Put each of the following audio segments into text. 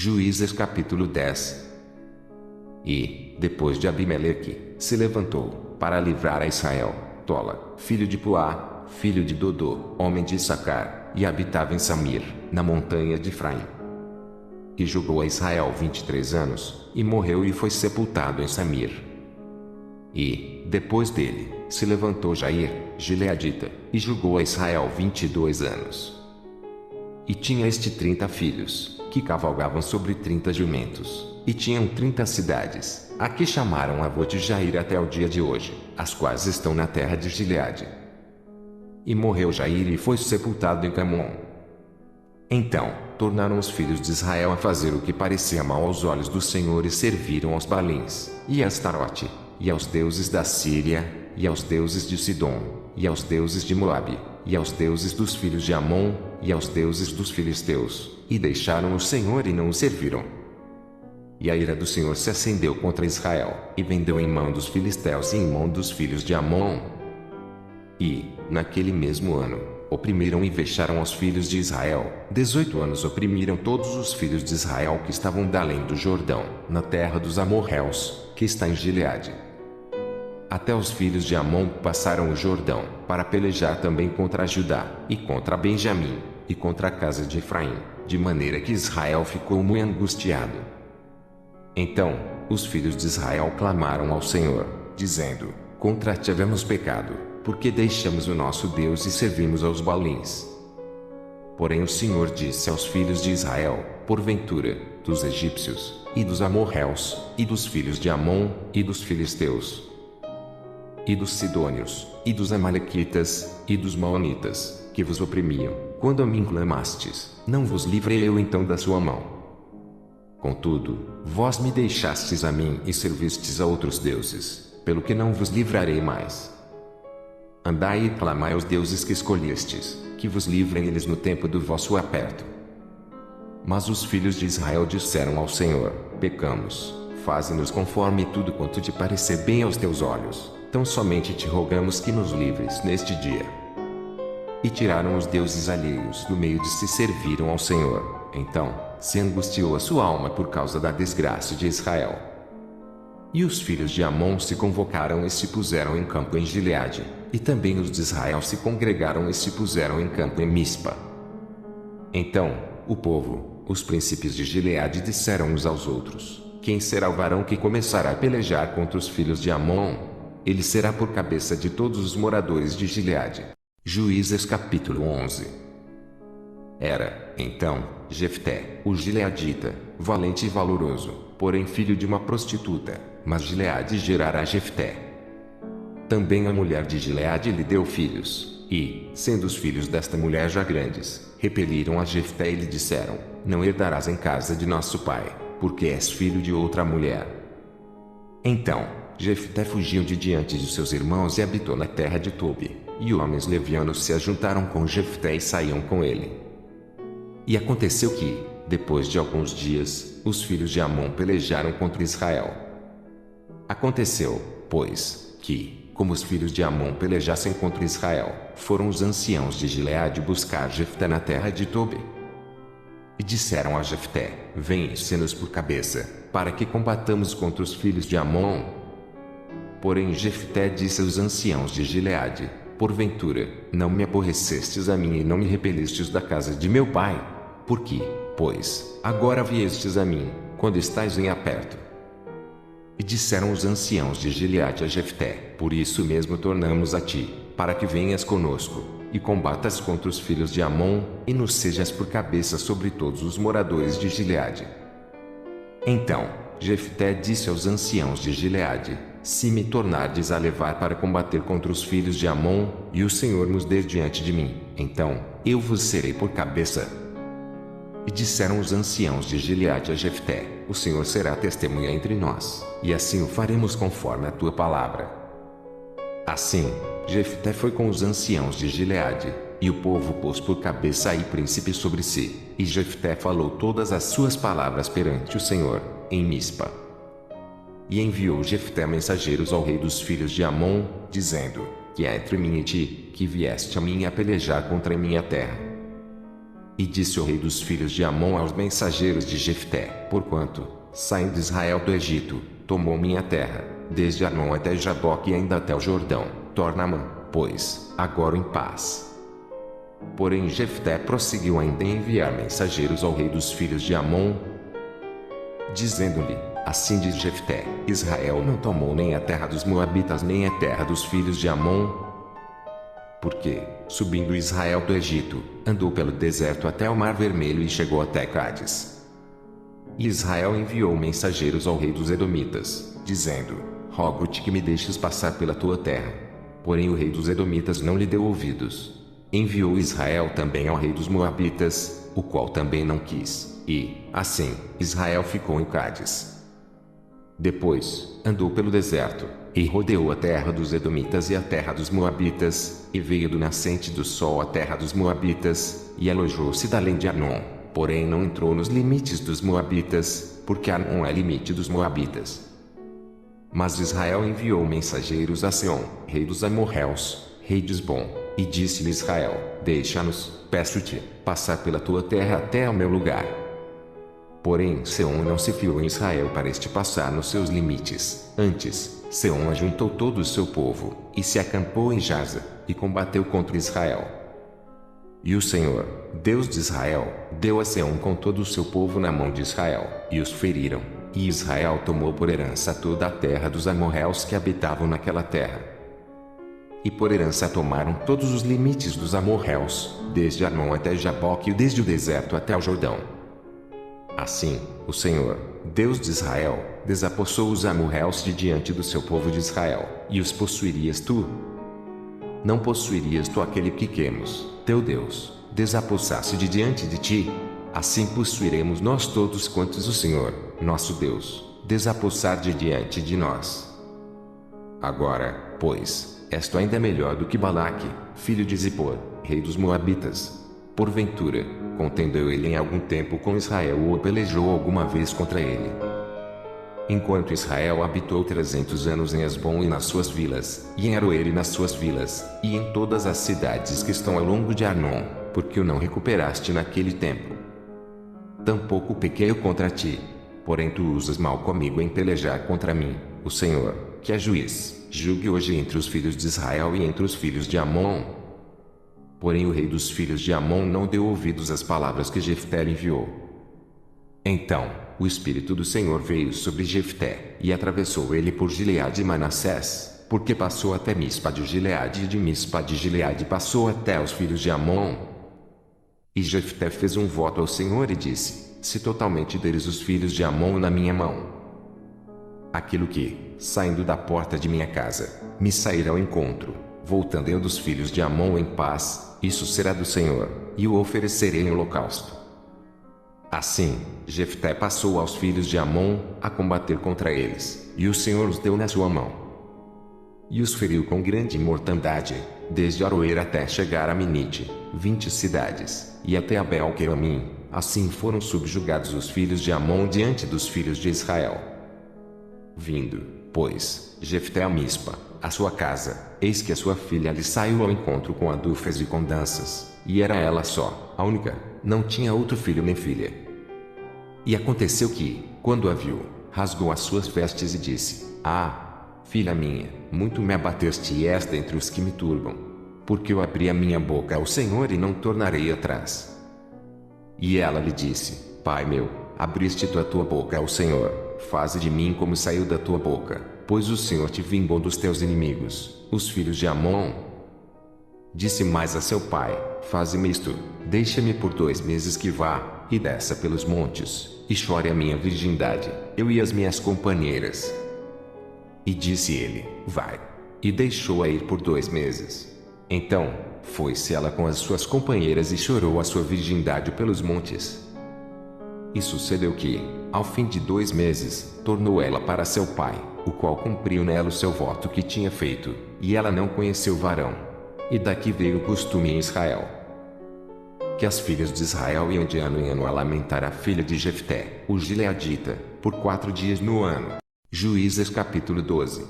Juízes capítulo 10. E, depois de Abimeleque, se levantou, para livrar a Israel, Tola, filho de Puá, filho de Dodô, homem de Issacar, e habitava em Samir, na montanha de Efraim. E julgou a Israel 23 anos, e morreu e foi sepultado em Samir. E, depois dele, se levantou Jair, gileadita, e julgou a Israel 22 anos. E tinha 30 filhos, que cavalgavam sobre 30 jumentos, e tinham 30 cidades, a que chamaram avô de Jair até o dia de hoje, as quais estão na terra de Gileade. E morreu Jair e foi sepultado em Camon. Então, tornaram os filhos de Israel a fazer o que parecia mal aos olhos do Senhor e serviram aos Balins, e a Astarote, e aos deuses da Síria, e aos deuses de Sidom, e aos deuses de Moabe, e aos deuses dos filhos de Amon, e aos deuses dos filisteus, e deixaram o Senhor e não o serviram. E a ira do Senhor se acendeu contra Israel, e vendeu em mão dos filisteus e em mão dos filhos de Amon. E, naquele mesmo ano, oprimiram e vexaram os filhos de Israel. 18 anos oprimiram todos os filhos de Israel que estavam da além do Jordão, na terra dos amorreus, que está em Gileade. Até os filhos de Amon passaram o Jordão, para pelejar também contra Judá, e contra Benjamim, e contra a casa de Efraim, de maneira que Israel ficou muito angustiado. Então, os filhos de Israel clamaram ao Senhor, dizendo: Contra ti havemos pecado, porque deixamos o nosso Deus e servimos aos Balins. Porém o Senhor disse aos filhos de Israel: Porventura, dos egípcios, e dos amorreus, e dos filhos de Amon, e dos filisteus, e dos sidônios, e dos amalequitas, e dos maonitas, que vos oprimiam, quando a mim clamastes, não vos livrei eu então da sua mão. Contudo, vós me deixastes a mim e servistes a outros deuses, pelo que não vos livrarei mais. Andai e clamai aos deuses que escolhestes, que vos livrem eles no tempo do vosso aperto. Mas os filhos de Israel disseram ao Senhor: Pecamos, faze-nos conforme tudo quanto te parecer bem aos teus olhos. Tão somente te rogamos que nos livres neste dia. E tiraram os deuses alheios do meio de si e serviram ao Senhor. Então, se angustiou a sua alma por causa da desgraça de Israel. E os filhos de Amon se convocaram e se puseram em campo em Gileade, e também os de Israel se congregaram e se puseram em campo em Mispa. Então, o povo, os príncipes de Gileade disseram uns aos outros: Quem será o varão que começará a pelejar contra os filhos de Amon? Ele será por cabeça de todos os moradores de Gileade. Juízes capítulo 11. Era, então, Jefté, o gileadita, valente e valoroso, porém filho de uma prostituta, mas Gileade gerara a Jefté. Também a mulher de Gileade lhe deu filhos, e, sendo os filhos desta mulher já grandes, repeliram a Jefté e lhe disseram: Não herdarás em casa de nosso pai, porque és filho de outra mulher. Então, Jefté fugiu de diante de seus irmãos e habitou na terra de Tobi, e homens levianos se ajuntaram com Jefté e saíam com ele. E aconteceu que, depois de alguns dias, os filhos de Amon pelejaram contra Israel. Aconteceu, pois, que, como os filhos de Amon pelejassem contra Israel, foram os anciãos de Gileade buscar Jefté na terra de Tobi. E disseram a Jefté: Vem e sê-nos por cabeça, para que combatamos contra os filhos de Amon. Porém Jefté disse aos anciãos de Gileade: Porventura, não me aborrecestes a mim e não me repelestes da casa de meu pai? Por que, pois, agora viestes a mim, quando estais em aperto? E disseram os anciãos de Gileade a Jefté: Por isso mesmo tornamos a ti, para que venhas conosco, e combatas contra os filhos de Amon, e nos sejas por cabeça sobre todos os moradores de Gileade. Então, Jefté disse aos anciãos de Gileade: Se me tornardes a levar para combater contra os filhos de Amon, e o Senhor nos der diante de mim, então, eu vos serei por cabeça. E disseram os anciãos de Gileade a Jefté: O Senhor será testemunha entre nós, e assim o faremos conforme a tua palavra. Assim, Jefté foi com os anciãos de Gileade, e o povo pôs por cabeça e príncipe sobre si, e Jefté falou todas as suas palavras perante o Senhor, em Mispa. E enviou Jefté mensageiros ao rei dos filhos de Amon, dizendo: Que é entre mim e ti, que vieste a mim a pelejar contra a minha terra? E disse o rei dos filhos de Amon aos mensageiros de Jefté: porquanto, saindo Israel do Egito, tomou minha terra, desde Arnon até Jaboque e ainda até o Jordão, torna-me, pois, agora em paz. Porém Jefté prosseguiu ainda em enviar mensageiros ao rei dos filhos de Amon, dizendo-lhe: assim diz Jefté: Israel não tomou nem a terra dos Moabitas nem a terra dos filhos de Amon, porque, subindo Israel do Egito, andou pelo deserto até o Mar Vermelho e chegou até Cádiz. E Israel enviou mensageiros ao rei dos Edomitas, dizendo: rogo-te que me deixes passar pela tua terra. Porém o rei dos Edomitas não lhe deu ouvidos. Enviou Israel também ao rei dos Moabitas, o qual também não quis, e, assim, Israel ficou em Cádiz. Depois, andou pelo deserto, e rodeou a terra dos Edomitas e a terra dos Moabitas, e veio do nascente do sol à terra dos Moabitas, e alojou-se da além de Arnon, porém não entrou nos limites dos Moabitas, porque Arnon é limite dos Moabitas. Mas Israel enviou mensageiros a Seom, rei dos amorreus, rei de Esbom, e disse-lhe Israel: deixa-nos, peço-te, passar pela tua terra até ao meu lugar. Porém Seom não se fiou em Israel para este passar nos seus limites. Antes, Seom ajuntou todo o seu povo, e se acampou em Jaza, e combateu contra Israel. E o Senhor, Deus de Israel, deu a Seom com todo o seu povo na mão de Israel, e os feriram, e Israel tomou por herança toda a terra dos amorreus que habitavam naquela terra. E por herança tomaram todos os limites dos amorreus, desde Arnon até Jaboque e desde o deserto até o Jordão. Assim, o Senhor, Deus de Israel, desapossou os amorreus de diante do seu povo de Israel, e os possuirias tu? Não possuirias tu aquele que Quemos, teu Deus, desapossasse de diante de ti? Assim possuiremos nós todos quantos o Senhor, nosso Deus, desapossar de diante de nós. Agora, pois, és tu ainda melhor do que Balaque, filho de Zippor, rei dos Moabitas. Porventura, contendeu ele em algum tempo com Israel ou pelejou alguma vez contra ele? Enquanto Israel habitou 300 anos em Esbom e nas suas vilas, e em Aroer e nas suas vilas, e em todas as cidades que estão ao longo de Arnon, porque o não recuperaste naquele tempo. Tampouco pequei eu contra ti, porém tu usas mal comigo em pelejar contra mim, o Senhor, que é juiz, julgue hoje entre os filhos de Israel e entre os filhos de Amon. Porém o rei dos filhos de Amon não deu ouvidos às palavras que Jefté lhe enviou. Então, o Espírito do Senhor veio sobre Jefté, e atravessou ele por Gileade e Manassés, porque passou até Mispa de Gileade e de Mispa de Gileade passou até os filhos de Amon. E Jefté fez um voto ao Senhor e disse: se totalmente deres os filhos de Amon na minha mão, aquilo que, saindo da porta de minha casa, me sairá ao encontro, voltando eu dos filhos de Amon em paz, isso será do Senhor, e o oferecerei em holocausto. Assim, Jefté passou aos filhos de Amon, a combater contra eles, e o Senhor os deu na sua mão. E os feriu com grande mortandade, desde Aroer até chegar a Minite, 20 cidades, e até Abel-Queramim. Assim foram subjugados os filhos de Amon diante dos filhos de Israel. Vindo, pois, Jefté a Mispa, a sua casa, eis que a sua filha lhe saiu ao encontro com adufes e com danças, e era ela só, a única, não tinha outro filho nem filha. E aconteceu que, quando a viu, rasgou as suas vestes e disse: ah, filha minha, muito me abateste e esta entre os que me turbam, porque eu abri a minha boca ao Senhor e não tornarei atrás. E ela lhe disse: pai meu, abriste tu a tua boca ao Senhor, faze de mim como saiu da tua boca, pois o Senhor te vingou dos teus inimigos, os filhos de Amon. Disse mais a seu pai: faze-me isto, deixa-me por 2 meses que vá, e desça pelos montes, e chore a minha virgindade, eu e as minhas companheiras. E disse ele: vai. E deixou-a ir por 2 meses. Então, foi-se ela com as suas companheiras e chorou a sua virgindade pelos montes. E sucedeu que, ao fim de 2 meses, tornou ela para seu pai, o qual cumpriu nela o seu voto que tinha feito, e ela não conheceu varão. E daqui veio o costume em Israel, que as filhas de Israel iam de ano em ano a lamentar a filha de Jefté, o gileadita, por 4 dias no ano. Juízes capítulo 12.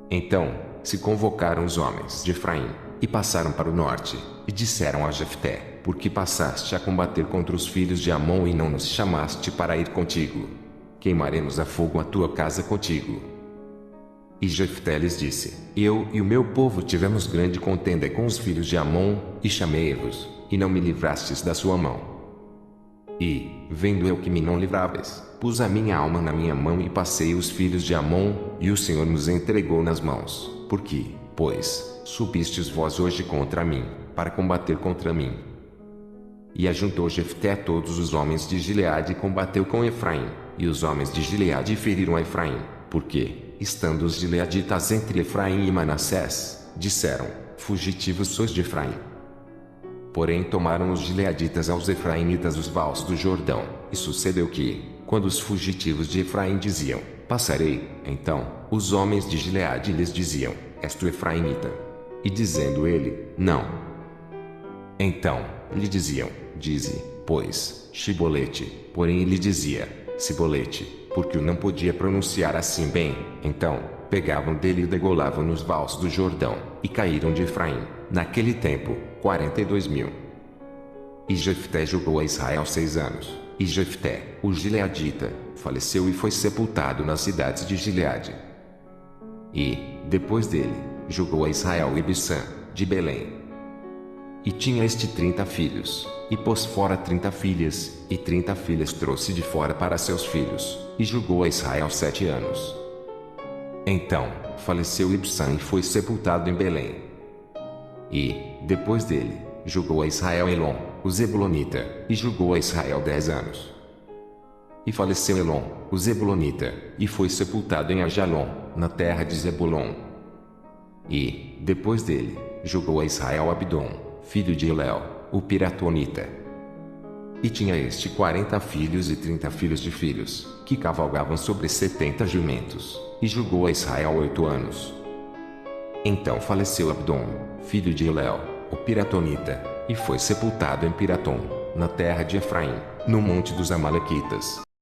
Então, se convocaram os homens de Efraim, e passaram para o norte, e disseram a Jefté: porque passaste a combater contra os filhos de Amon e não nos chamaste para ir contigo. Queimaremos a fogo a tua casa contigo. E Jefté lhes disse: Eu e o meu povo tivemos grande contenda com os filhos de Amon, e chamei-vos, e não me livrastes da sua mão. E, vendo eu que me não livravas, pus a minha alma na minha mão e passei os filhos de Amon, e o Senhor nos entregou nas mãos. Por que, pois, subistes vós hoje contra mim, para combater contra mim? E ajuntou Jefté todos os homens de Gileade e combateu com Efraim, e os homens de Gileade feriram a Efraim, porque, estando os gileaditas entre Efraim e Manassés, disseram: Fugitivos sois de Efraim. Porém tomaram os gileaditas aos efraimitas os vales do Jordão, e sucedeu que, quando os fugitivos de Efraim diziam: Passarei, então, os homens de Gileade lhes diziam: És tu efraimita? E dizendo ele: Não. Então, lhe diziam: Dize, pois, Shibolete. Porém ele dizia: Sibolete, porque o não podia pronunciar assim bem. Então, pegavam dele e degolavam nos vales do Jordão, e caíram de Efraim, naquele tempo, 42.000. E Jefté julgou a Israel 6 anos, e Jefté, o gileadita, faleceu e foi sepultado nas cidades de Gileade. E, depois dele, julgou a Israel Ibsã, de Belém. E tinha este 30 filhos, e pôs fora 30 filhas, e 30 filhas trouxe de fora para seus filhos, e julgou a Israel 7 anos. Então, faleceu Ibsã e foi sepultado em Belém. E, depois dele, julgou a Israel Elon, o Zebulonita, e julgou a Israel 10 anos. E faleceu Elon, o Zebulonita, e foi sepultado em Ajalon, na terra de Zebulon. E, depois dele, julgou a Israel Abdom, filho de Hilel, o Piratonita. E tinha este 40 filhos e 30 filhos de filhos, que cavalgavam sobre 70 jumentos, e julgou a Israel 8 anos. Então faleceu Abdom, filho de Hilel, o Piratonita, e foi sepultado em Piratom, na terra de Efraim, no monte dos Amalequitas.